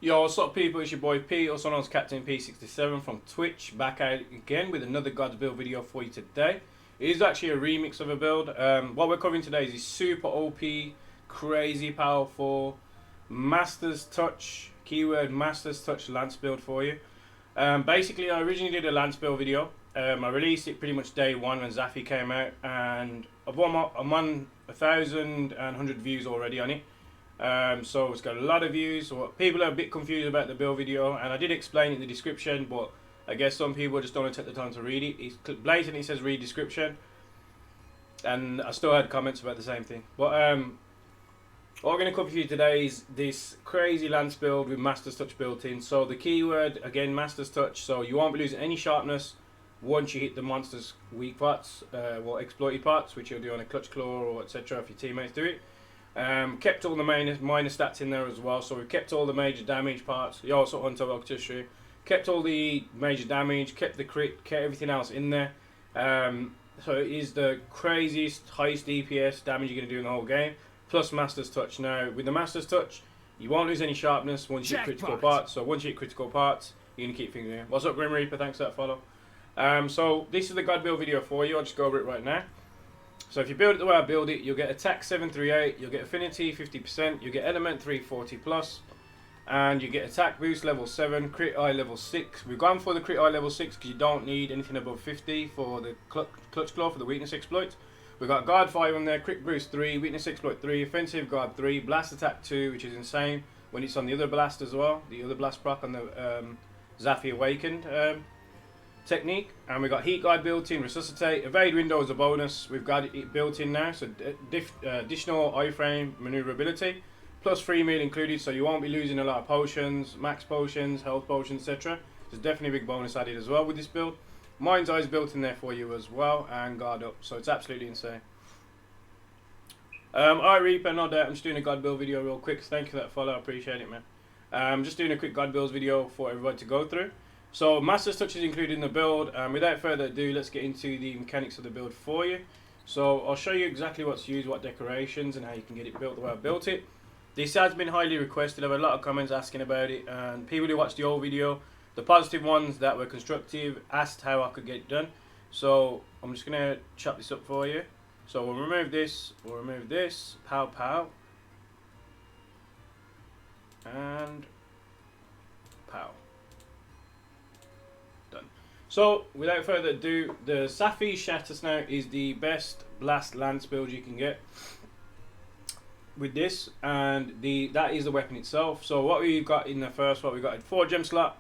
Yo, what's up people, it's your boy P, also known as CaptainP67 from Twitch, back out again with another God's build video for you today. It is actually a remix of a build. What we're covering today is this super OP, crazy powerful, Master's Touch, keyword Master's Touch Lance build for you. Basically I originally did a Lance build video. I released it pretty much day one when Safi came out, and I'm on 1,100 views already on it. So it's got a lot of views. So people are a bit confused about the build video, and I did explain it in the description, but I guess some people just don't want to take the time to read it. It blatantly says read description, and I still had comments about the same thing. But what we're going to cover for you today is this crazy Lance build with Master's Touch built in. So the keyword, again, Master's Touch, so you won't be losing any sharpness once you hit the monster's weak parts, or exploited parts, which you'll do on a clutch claw or etc. if your teammates do it. Kept all the minor stats in there as well, so we've kept all the major damage parts. You also Hunter Orchestra, kept all the major damage, kept the crit, kept everything else in there. So it is the craziest, highest DPS damage you're going to do in the whole game, plus Master's Touch. Now with the Master's Touch, you won't lose any sharpness once you hit critical parts. So once you hit critical parts, you're going to keep things in. What's up Grim Reaper, thanks for that follow. So this is the God build video for you. I'll just go over it right now. So if you build it the way I build it, you'll get attack 738, you'll get affinity 50%, you'll get element 340 plus, and you get attack boost level 7, crit eye level 6. We've gone for the crit eye level 6 because you don't need anything above 50 for the clutch claw for the weakness exploit. We've got guard 5 on there, crit boost 3, weakness exploit 3, offensive guard 3, blast attack 2, which is insane when it's on the other blast as well, the other blast proc on the Safi Awakened technique. And we got heat guard built in, resuscitate, evade window as a bonus. We've got it built in now, so additional iframe maneuverability plus free meal included, so you won't be losing a lot of potions, max potions, health potions, etc. There's definitely a big bonus added as well with this build. Mind's Eye is built in there for you as well, and guard up, so it's absolutely insane. Alright Reaper, no doubt, I'm just doing a God build video real quick, so thank you for that follow, I appreciate it, man. I'm just doing a quick God builds video for everybody to go through. So Master's Touch is included in the build, and without further ado, let's get into the mechanics of the build for you. So I'll show you exactly what's used, what decorations, and how you can get it built the way I built it. This has been highly requested. I've had a lot of comments asking about it, and people who watched the old video, the positive ones that were constructive, asked how I could get it done. So I'm just going to chop this up for you. So we'll remove this, pow pow, and pow. Done. So without further ado, the Safi Shatter Snout is the best blast lance build you can get with this, and that is the weapon itself. So what we've got in the first, what we got a 4 gem slot.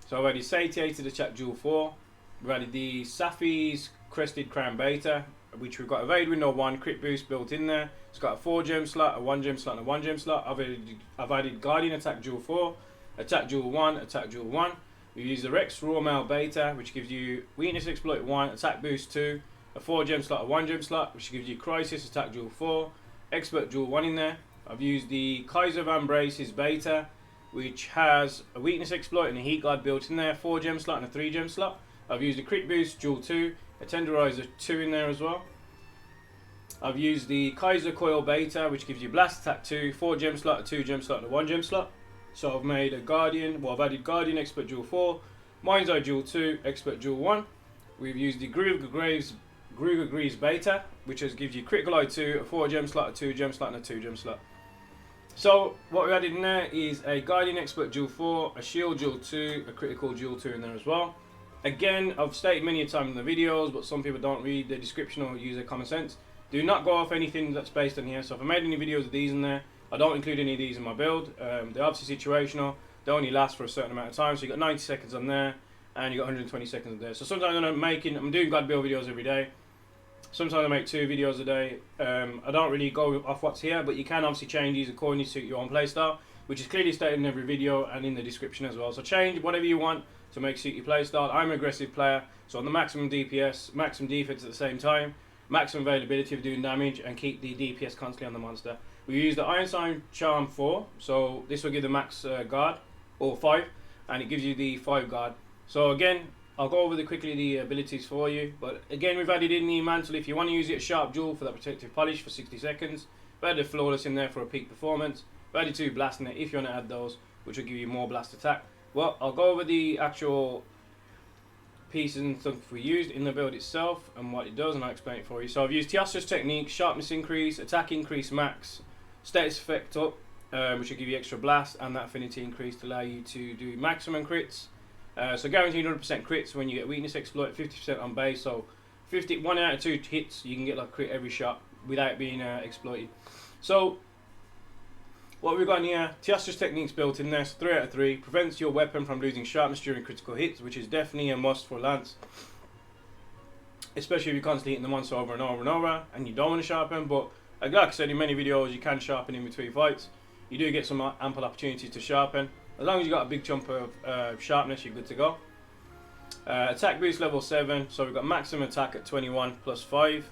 So I've added satiated attack jewel 4. We've added the Safi's Crested Crown Beta, which we've got evade window 1, crit boost built in there. It's got a 4 gem slot, a 1 gem slot, and a 1 gem slot. I've added Guardian attack jewel 4, attack jewel 1, attack jewel 1. We use the Rex Raw Mail Beta, which gives you weakness exploit 1, attack boost 2, a 4 gem slot, a 1 gem slot, which gives you crisis attack jewel 4, expert jewel 1 in there. I've used the Kaiser Van Brace's Beta, which has a weakness exploit and a heat guard built in there, 4 gem slot and a 3 gem slot. I've used a crit boost jewel 2, a tenderizer 2 in there as well. I've used the Kaiser Coil Beta, which gives you blast attack 2, 4 gem slot, a 2 gem slot, and a 1 gem slot. So I've made a Guardian, well I've added Guardian Expert Jewel 4, Mind's Eye Jewel 2, Expert Jewel 1. We've used the Gruger Greaves Beta, which gives you Critical Eye 2, a 4 gem slot, a 2 gem slot, and a 2 gem slot. So what we added in there is a Guardian Expert Jewel 4, a Shield Jewel 2, a Critical Jewel 2 in there as well. Again, I've stated many a time in the videos, but some people don't read the description or use their common sense. Do not go off anything that's based on here. So if I made any videos of these in there, I don't include any of these in my build. They're obviously situational. They only last for a certain amount of time. So you got 90 seconds on there, and you got 120 seconds on there. So sometimes I'm doing God build videos every day. Sometimes I make 2 videos a day. I don't really go off what's here, but you can obviously change these according to your own playstyle, which is clearly stated in every video and in the description as well. So change whatever you want to make suit your playstyle. I'm an aggressive player, so on the maximum DPS, maximum defense at the same time, maximum availability of doing damage, and keep the DPS constantly on the monster. We use the Iron Sign Charm 4, so this will give the max guard, or 5, and it gives you the 5 guard. So again, I'll go over quickly the abilities for you, but again we've added in the mantle if you want to use it, a sharp jewel for that protective polish for 60 seconds. We've added flawless in there for a peak performance. We've added 2 blast in there if you want to add those. which will give you more blast attack. Well, I'll go over the actual pieces and stuff we used in the build itself and what it does, and I'll explain it for you. So I've used Tiastra's technique, sharpness increase, attack increase max, status effect up, which will give you extra blast, and that affinity increase to allow you to do maximum crits. So guaranteed 100% crits when you get weakness exploit, 50% on base, so 1 out of 2 hits you can get like crit every shot without being exploited. So what we've got in here, Tiastra's techniques built in there, so 3 out of 3, prevents your weapon from losing sharpness during critical hits, which is definitely a must for Lance, especially if you're constantly hitting the monster over and over and over and you don't want to sharpen. But like I said in many videos, you can sharpen in between fights. You do get some ample opportunities to sharpen. As long as you got a big chunk of sharpness, you're good to go. Attack boost level 7, so we've got maximum attack at 21 plus 5.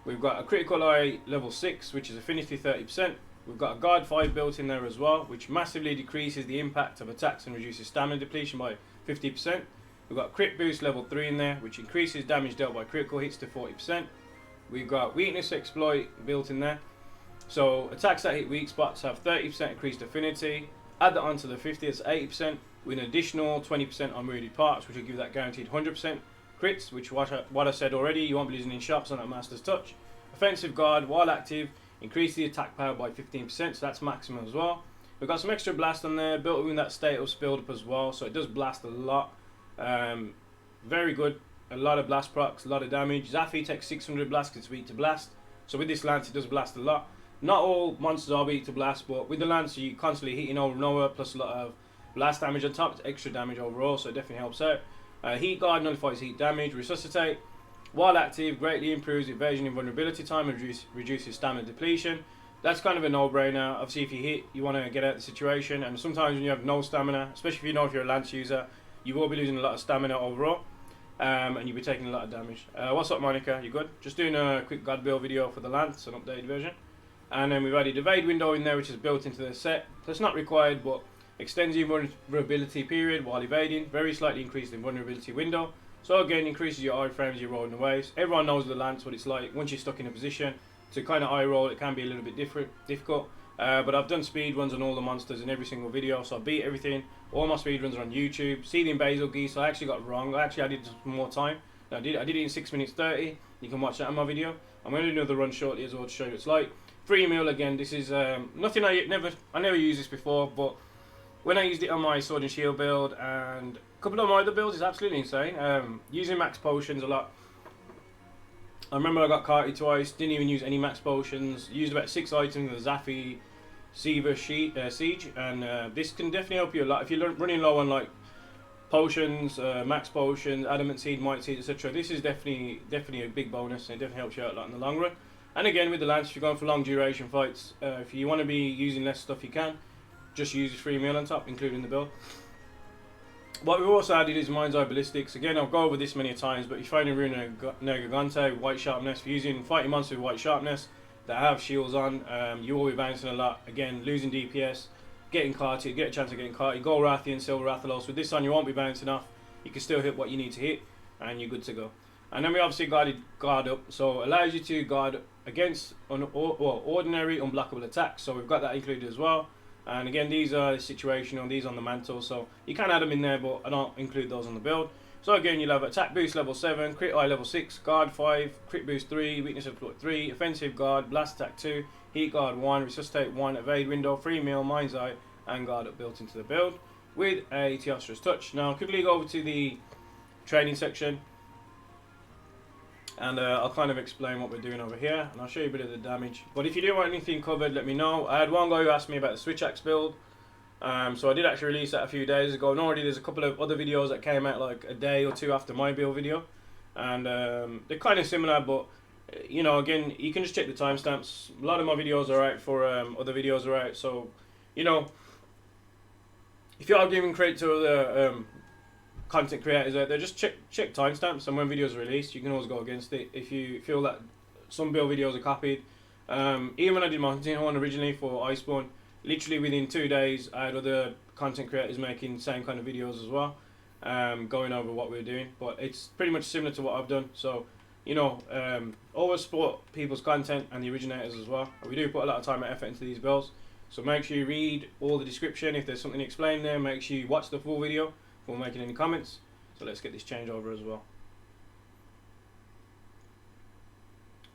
We've got a critical eye level 6, which is affinity 30%. We've got a guard 5 built in there as well, which massively decreases the impact of attacks and reduces stamina depletion by 50%. We've got crit boost level 3 in there, which increases damage dealt by critical hits to 40%. We've got weakness exploit built in there, so attacks that hit weak spots have 30% increased affinity. Add that onto the 50, it's 80%, with an additional 20% on wounded parts, which will give that guaranteed 100% crits, which what I said already, you won't be losing any shots on that Master's Touch. Offensive guard, while active, increase the attack power by 15%, so that's maximum as well. We've got some extra blast on there, built in that status build up as well, so it does blast a lot. Very good, a lot of blast procs, a lot of damage. Safi takes 600 blast because it's weak to blast, so with this lance it does blast a lot. Not all monsters are weak to blast, but with the lance you're constantly hitting over and over, plus a lot of blast damage on top, it's extra damage overall, so it definitely helps out. Heat guard nullifies heat damage. Resuscitate, while active, greatly improves evasion and vulnerability time and reduces stamina depletion. That's kind of a no-brainer. Obviously if you hit, you want to get out of the situation, and sometimes when you have no stamina, especially if you know if you're a lance user, you will be losing a lot of stamina overall, and you'll be taking a lot of damage. What's up Monica, you good? Just doing a quick god build video for the lance, an updated version. And then we've added evade window in there, which is built into the set, so it's not required, but extends the vulnerability period while evading, very slightly increased in vulnerability window. So again, increases your iframes as you're rolling away. So everyone knows the lance, what it's like once you're stuck in a position. To kind of eye roll, it can be a little bit difficult. But I've done speed runs on all the monsters in every single video, so I beat everything. All my speed runs are on YouTube. Seething Basil Geese, I actually got it wrong. I actually added some more time. I did it in 6 minutes 30. You can watch that in my video. I'm going to do another run shortly as well to show you what it's like. Free meal again. This is nothing I never used this before, but when I used it on my sword and shield build and a couple of my other builds, it's absolutely insane. Using max potions a lot. I remember I got carted twice, didn't even use any max potions, used about 6 items of the Safi Jiiva Siege, and this can definitely help you a lot. If you're running low on like potions, max potions, adamant seed, might seed, etc. This is definitely a big bonus, and it definitely helps you out a lot in the long run. And again with the lance, if you're going for long duration fights, if you want to be using less stuff you can, just use the free meal on top, including the build. What we've also added is Mind's Eye Ballistics. Again, I'll go over this many times, but if you're finding Runa Negagante with white sharpness, if you're using fighting monsters with white sharpness that have shields on, you will be bouncing a lot. Again, losing DPS, getting carted, get a chance of getting carted. Gold Rathian, Silver Rathalos. With this on, you won't be bouncing off. You can still hit what you need to hit, and you're good to go. And then we obviously guard up, so it allows you to guard against ordinary unblockable attacks. So we've got that included as well. And again, these are situational, these on the mantle, so you can add them in there, but I don't include those on the build. So again, you'll have attack boost level 7, crit eye level 6, guard 5, crit boost 3, weakness exploit 3, offensive guard, blast attack 2, heat guard 1, resuscitate 1, evade window, free meal, mind's eye, and guard up built into the build with a Tiastra's touch. Now, quickly go over to the training section, and I'll kind of explain what we're doing over here, and I'll show you a bit of the damage. But if you do want anything covered, let me know. I had one guy who asked me about the switch axe build, so I did actually release that a few days ago, and already there's a couple of other videos that came out like a day or two after my build video, and they're kind of similar, but you know, again, you can just check the timestamps. A lot of my videos are out for other videos are out, so you know, if you are giving credit to the content creators out there, just check timestamps, and when videos are released, you can always go against it if you feel that some build videos are copied. Even when I did my hunting one originally for Iceborne, literally within 2 days, I had other content creators making the same kind of videos as well, going over what we're doing. But it's pretty much similar to what I've done. So, you know, always support people's content and the originators as well. We do put a lot of time and effort into these builds. So make sure you read all the description. If there's something explained there, make sure you watch the full video before making any comments. So let's get this changeover as well.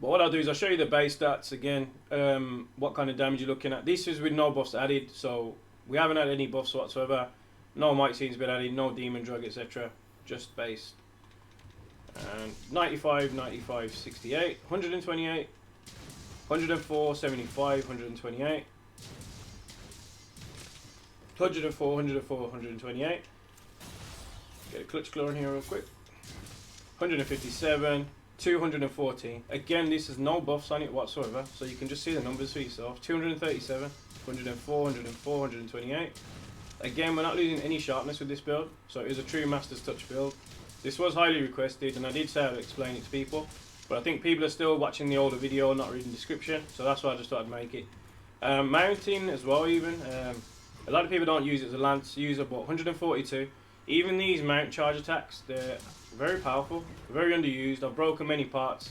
But what I'll do is I'll show you the base stats again, what kind of damage you're looking at. This is with no buffs added, so we haven't had any buffs whatsoever. No might scenes been added, no demon drug, etc. Just based. And 95, 95, 68, 128, 104, 75, 128, 104, 104, 128. Get a clutch claw in here real quick. 157, 214. Again, this has no buffs on it whatsoever, so you can just see the numbers for yourself. 237, 104, 104, 128. Again, we're not losing any sharpness with this build, so it is a true Master's Touch build. This was highly requested, and I did say I'd explain it to people, but I think people are still watching the older video, not reading the description, so that's why I just thought I'd make it. Mounting as well, even. A lot of people don't use it as a lance user, but 142. Even these mount charge attacks, they're very powerful, very underused. I've broken many parts.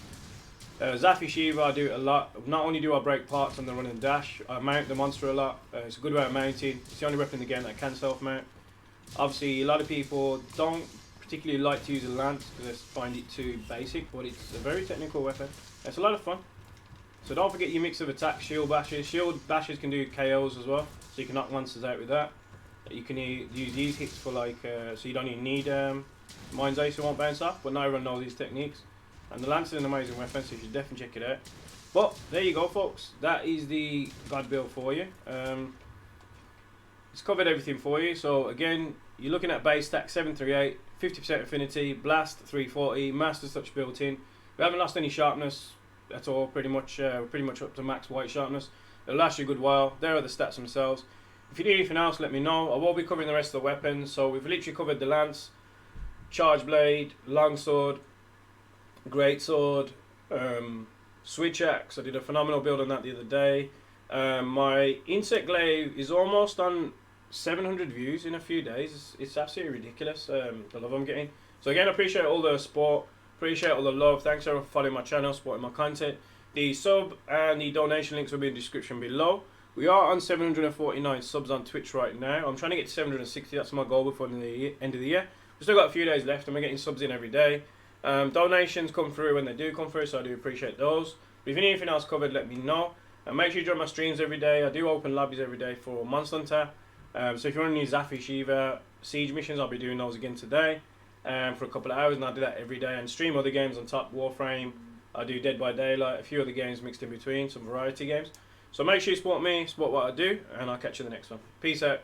Safi Jiiva, I do it a lot. Not only do I break parts on the run and dash, I mount the monster a lot. It's a good way of mounting. It's the only weapon in the game that can self-mount. Obviously, a lot of people don't particularly like to use a lance because they find it too basic, but it's a very technical weapon. It's a lot of fun. So don't forget your mix of attacks, shield bashes. Shield bashes can do KOs as well, so you can knock monsters out with that. You can use these hits for like, so you don't even need Mind's Ace, who won't bounce off, but not everyone knows these techniques. And the lance is an amazing weapon, so you should definitely check it out. But there you go, folks. That is the God build for you. It's covered everything for you. So again, you're looking at base stack 738, 50% affinity, blast 340, Master's Touch built in. We haven't lost any sharpness at all. Pretty much, we're pretty much up to max white sharpness. It'll last you a good while. There are the stats themselves. If you need anything else, let me know. I will be covering the rest of the weapons. So we've literally covered the lance, charge blade, longsword, great sword, switch axe. I did a phenomenal build on that the other day. My insect glaive is almost on 700 views in a few days. It's absolutely ridiculous, the love I'm getting. So again, I appreciate all the support, appreciate all the love. Thanks everyone for following my channel, supporting my content. The sub and the donation links will be in the description below. We are on 749 subs on Twitch right now. I'm trying to get to 760. That's my goal before the end of the year. We've still got a few days left, and we're getting subs in every day. Donations come through when they do come through, so I do appreciate those. But if you need anything else covered, let me know. And make sure you join my streams every day. I do open lobbies every day for Monster Hunter. So if you want to use Safi Jiiva siege missions, I'll be doing those again today for a couple of hours, and I do that every day. And stream other games on top, Warframe. I do Dead by Daylight, a few other games mixed in between, some variety games. So make sure you support me, support what I do, and I'll catch you in the next one. Peace out.